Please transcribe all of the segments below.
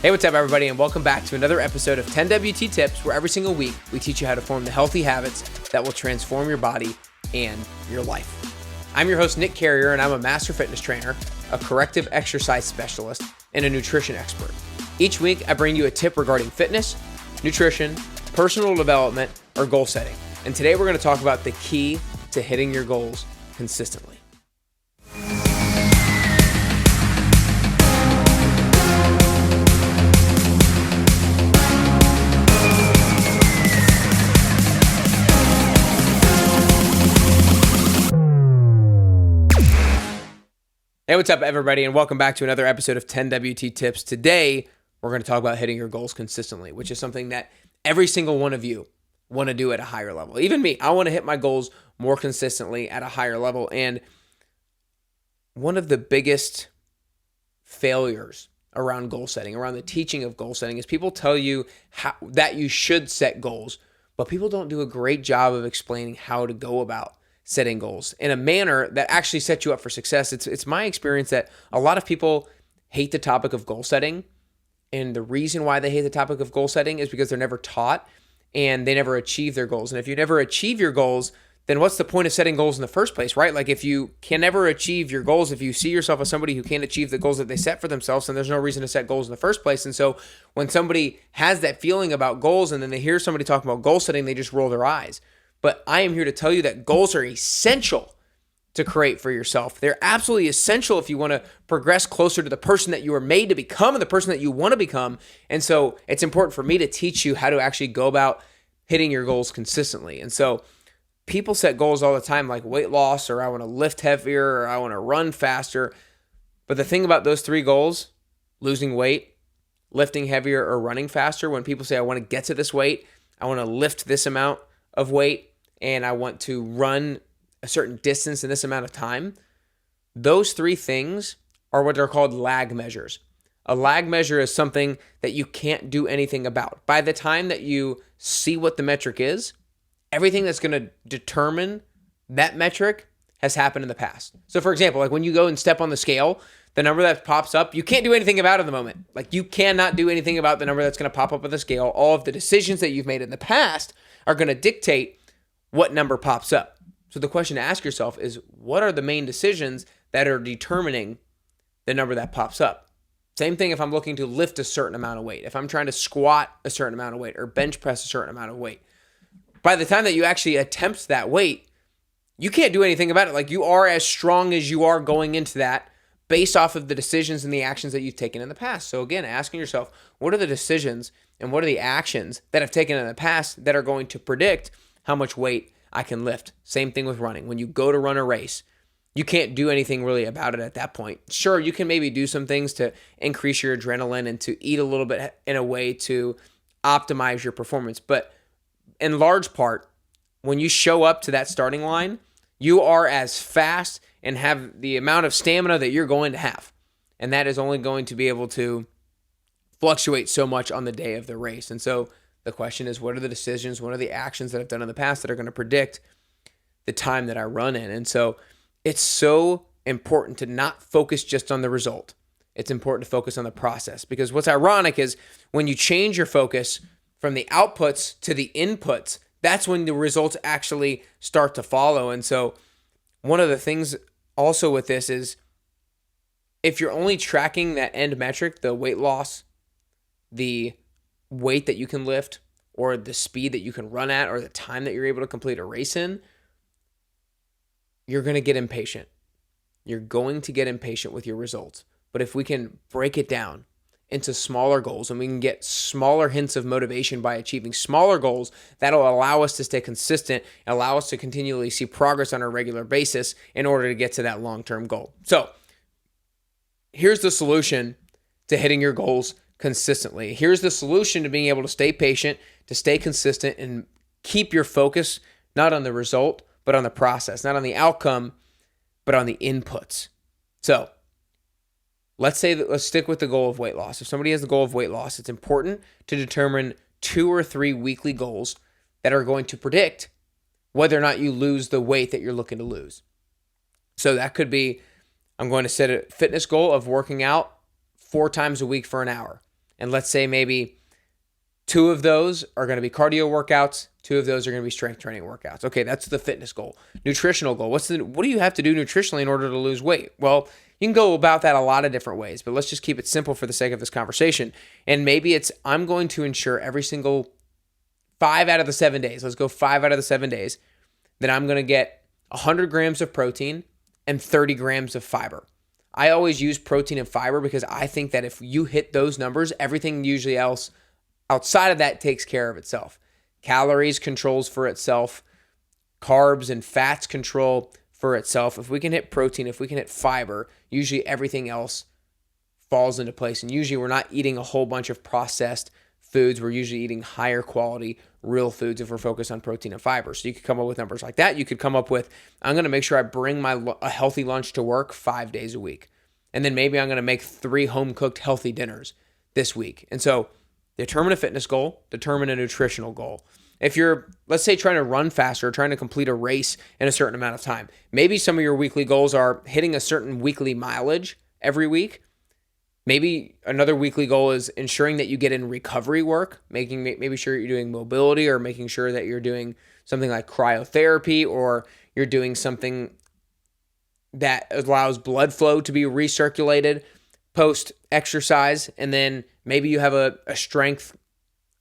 Hey, what's up, everybody, and welcome back to another episode of 10WT Tips, where every single week we teach you how to form the healthy habits that will transform your body and your life. I'm your host, Nick Carrier, and I'm a master fitness trainer, a corrective exercise specialist, and a nutrition expert. Each week, I bring you a tip regarding fitness, nutrition, personal development, or goal setting. And today we're going to talk about the key to hitting your goals consistently. Hey, what's up, everybody, and welcome back to another episode of 10WT Tips. Today, we're going to talk about hitting your goals consistently, which is something that every single one of you want to do at a higher level. Even me, I want to hit my goals more consistently at a higher level. And one of the biggest failures around goal setting, around the teaching of goal setting, is people tell you that you should set goals, but people don't do a great job of explaining how to go about setting goals in a manner that actually sets you up for success. It's my experience that a lot of people hate the topic of goal setting. And the reason why they hate the topic of goal setting is because they're never taught and they never achieve their goals. And if you never achieve your goals, then what's the point of setting goals in the first place, right? Like, if you can never achieve your goals, if you see yourself as somebody who can't achieve the goals that they set for themselves, then there's no reason to set goals in the first place. And so when somebody has that feeling about goals and then they hear somebody talk about goal setting, they just roll their eyes. But I am here to tell you that goals are essential to create for yourself. They're absolutely essential if you want to progress closer to the person that you were made to become and the person that you want to become. And so it's important for me to teach you how to actually go about hitting your goals consistently. And so people set goals all the time, like weight loss, or I want to lift heavier, or I want to run faster. But the thing about those three goals, losing weight, lifting heavier, or running faster, when people say, I want to get to this weight, I want to lift this amount of weight, and I want to run a certain distance in this amount of time, those three things are what are called lag measures. A lag measure is something that you can't do anything about. By the time that you see what the metric is, everything that's going to determine that metric has happened in the past. So for example, like when you go and step on the scale, the number that pops up, you can't do anything about it in the moment. Like, you cannot do anything about the number that's going to pop up on the scale. All of the decisions that you've made in the past are going to dictate what number pops up. So the question to ask yourself is, what are the main decisions that are determining the number that pops up? Same thing if I'm looking to lift a certain amount of weight. If I'm trying to squat a certain amount of weight or bench press a certain amount of weight. By the time that you actually attempt that weight, you can't do anything about it. Like, you are as strong as you are going into that based off of the decisions and the actions that you've taken in the past. So again, asking yourself, what are the decisions and what are the actions that I've taken in the past that are going to predict how much weight I can lift? Same thing with running. When you go to run a race, you can't do anything really about it at that point. Sure, you can maybe do some things to increase your adrenaline and to eat a little bit in a way to optimize your performance. But in large part, when you show up to that starting line, you are as fast and have the amount of stamina that you're going to have. And that is only going to be able to fluctuate so much on the day of the race. And so the question is, what are the decisions, what are the actions that I've done in the past that are going to predict the time that I run in? And so it's so important to not focus just on the result. It's important to focus on the process, because what's ironic is when you change your focus from the outputs to the inputs, that's when the results actually start to follow. And so one of the things also with this is, if you're only tracking that end metric, the weight loss, the weight that you can lift, or the speed that you can run at, or the time that you're able to complete a race in, you're going to get impatient. You're going to get impatient with your results. But if we can break it down into smaller goals and we can get smaller hints of motivation by achieving smaller goals, that'll allow us to stay consistent, allow us to continually see progress on a regular basis in order to get to that long-term goal. So here's the solution to hitting your goals consistently. Here's the solution to being able to stay patient, to stay consistent, and keep your focus not on the result, but on the process, not on the outcome, but on the inputs. So let's stick with the goal of weight loss. If somebody has the goal of weight loss, it's important to determine 2 or 3 weekly goals that are going to predict whether or not you lose the weight that you're looking to lose. So that could be, I'm going to set a fitness goal of working out 4 times a week for an hour. And let's say maybe 2 of those are going to be cardio workouts, 2 of those are going to be strength training workouts. Okay, that's the fitness goal. Nutritional goal. What do you have to do nutritionally in order to lose weight? Well, you can go about that a lot of different ways, but let's just keep it simple for the sake of this conversation. And maybe it's, I'm going to ensure every single 5 out of the 7 days, let's go 5 out of the 7 days, that I'm going to get 100 grams of protein and 30 grams of fiber. I always use protein and fiber because I think that if you hit those numbers, everything usually else outside of that takes care of itself. Calories controls for itself. Carbs and fats control for itself. If we can hit protein, if we can hit fiber, usually everything else falls into place. And usually we're not eating a whole bunch of processed foods. We're usually eating higher quality, real foods if we're focused on protein and fiber. So you could come up with numbers like that. You could come up with, I'm going to make sure I bring a healthy lunch to work 5 days a week. And then maybe I'm going to make 3 home-cooked healthy dinners this week. And so determine a fitness goal, determine a nutritional goal. If you're, let's say, trying to run faster, or trying to complete a race in a certain amount of time, maybe some of your weekly goals are hitting a certain weekly mileage every week. Maybe another weekly goal is ensuring that you get in recovery work, maybe sure you're doing mobility, or making sure that you're doing something like cryotherapy, or you're doing something that allows blood flow to be recirculated post-exercise. And then maybe you have a strength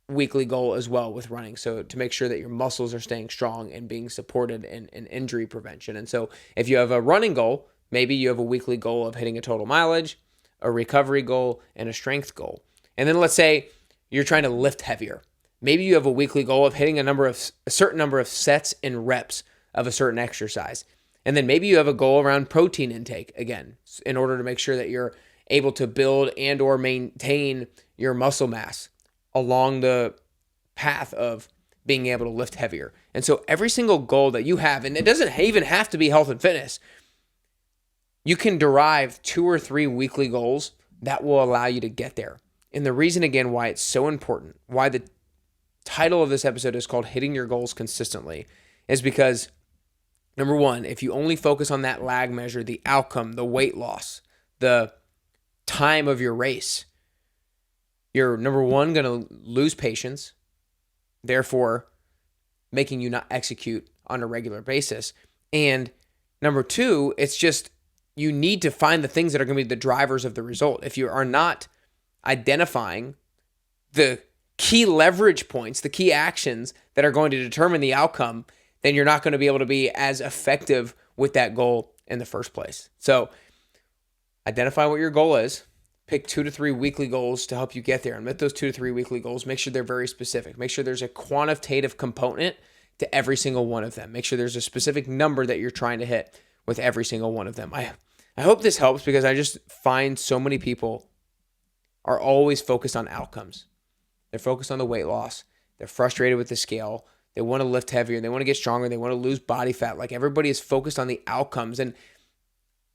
weekly goal as well with running. So to make sure that your muscles are staying strong and being supported in injury prevention. And so if you have a running goal, maybe you have a weekly goal of hitting a total mileage, a recovery goal, and a strength goal. And then let's say you're trying to lift heavier. Maybe you have a weekly goal of hitting a certain number of sets and reps of a certain exercise. And then maybe you have a goal around protein intake, again, in order to make sure that you're able to build and or maintain your muscle mass along the path of being able to lift heavier. And so every single goal that you have, and it doesn't even have to be health and fitness, you can derive 2 or 3 weekly goals that will allow you to get there. And the reason, again, why it's so important, why the title of this episode is called Hitting Your Goals Consistently, is because, number one, if you only focus on that lag measure, the outcome, the weight loss, the time of your race, you're, number one, going to lose patience, therefore making you not execute on a regular basis. And number two, it's just, you need to find the things that are going to be the drivers of the result. If you are not identifying the key leverage points, the key actions that are going to determine the outcome, then you're not going to be able to be as effective with that goal in the first place. So identify what your goal is. Pick 2 to 3 weekly goals to help you get there. And with those 2 to 3 weekly goals, make sure they're very specific. Make sure there's a quantitative component to every single one of them. Make sure there's a specific number that you're trying to hit with every single one of them. I hope this helps, because I just find so many people are always focused on outcomes. They're focused on the weight loss. They're frustrated with the scale. They want to lift heavier. They want to get stronger. They want to lose body fat. Like, everybody is focused on the outcomes. And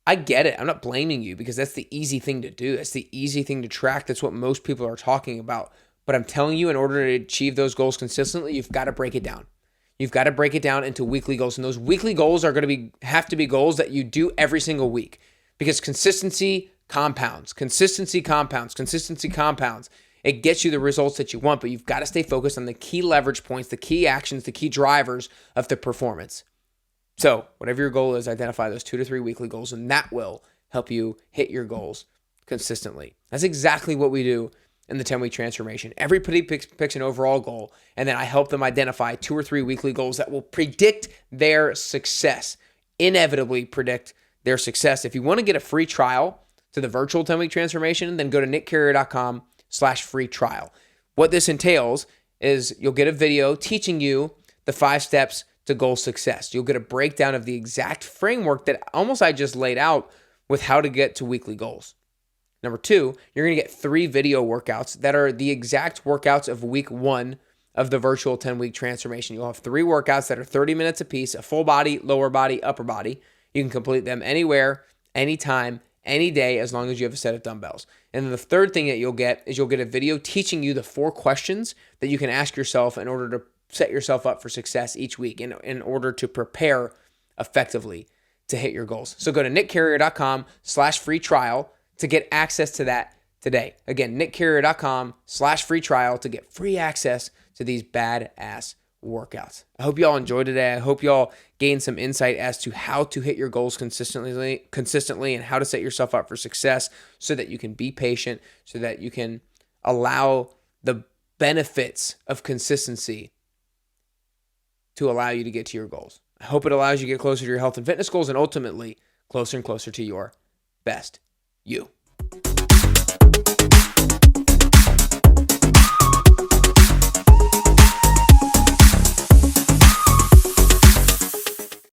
I get it. I'm not blaming you, because that's the easy thing to do. That's the easy thing to track. That's what most people are talking about. But I'm telling you, in order to achieve those goals consistently, you've got to break it down. You've got to break it down into weekly goals. And those weekly goals are going to have to be goals that you do every single week, because consistency compounds. Consistency compounds. Consistency compounds. It gets you the results that you want, but you've got to stay focused on the key leverage points, the key actions, the key drivers of the performance. So whatever your goal is, identify those 2 to 3 weekly goals, and that will help you hit your goals consistently. That's exactly what we do in the 10-week transformation. Everybody picks an overall goal, and then I help them identify 2 or 3 weekly goals that will predict their success, inevitably predict their success. If you want to get a free trial to the virtual 10-week transformation, then go to nickcarrier.com/free trial. What this entails is you'll get a video teaching you the 5 steps to goal success. You'll get a breakdown of the exact framework that almost I just laid out with how to get to weekly goals. Number 2, you're going to get 3 video workouts that are the exact workouts of week 1 of the virtual 10-week transformation. You'll have 3 workouts that are 30 minutes apiece, a full body, lower body, upper body. You can complete them anywhere, anytime, any day, as long as you have a set of dumbbells. And then the third thing that you'll get is you'll get a video teaching you the 4 questions that you can ask yourself in order to set yourself up for success each week, in order to prepare effectively to hit your goals. So go to nickcarrier.com/free trial to get access to that today. Again, nickcarrier.com/free trial to get free access to these badass workouts. I hope y'all enjoyed today. I hope y'all gained some insight as to how to hit your goals consistently and how to set yourself up for success so that you can be patient, so that you can allow the benefits of consistency to allow you to get to your goals. I hope it allows you to get closer to your health and fitness goals and ultimately closer and closer to your best you.